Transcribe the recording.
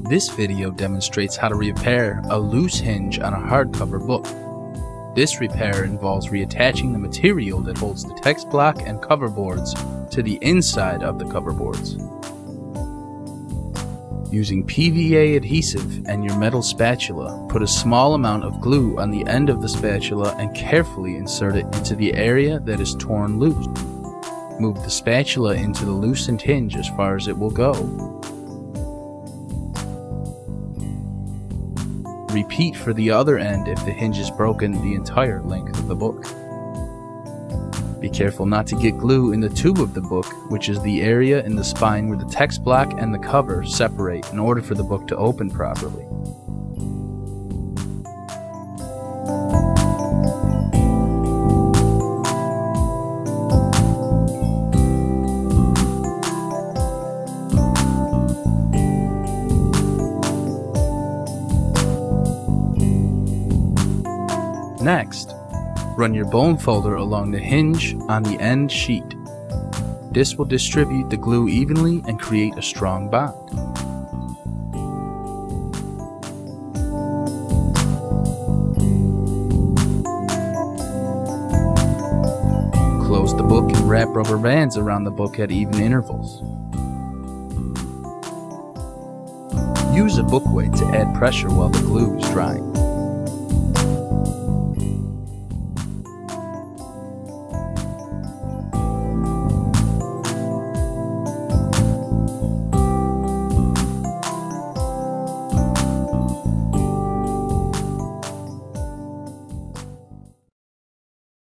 This video demonstrates how to repair a loose hinge on a hardcover book. This repair involves reattaching the material that holds the text block and cover boards to the inside of the cover boards. Using PVA adhesive and your metal spatula, put a small amount of glue on the end of the spatula and carefully insert it into the area that is torn loose. Move the spatula into the loosened hinge as far as it will go. Repeat for the other end if the hinge is broken the entire length of the book. Be careful not to get glue in the tube of the book, which is the area in the spine where the text block and the cover separate in order for the book to open properly. Next, run your bone folder along the hinge on the end sheet. This will distribute the glue evenly and create a strong bond. Close the book and wrap rubber bands around the book at even intervals. Use a book weight to add pressure while the glue is drying.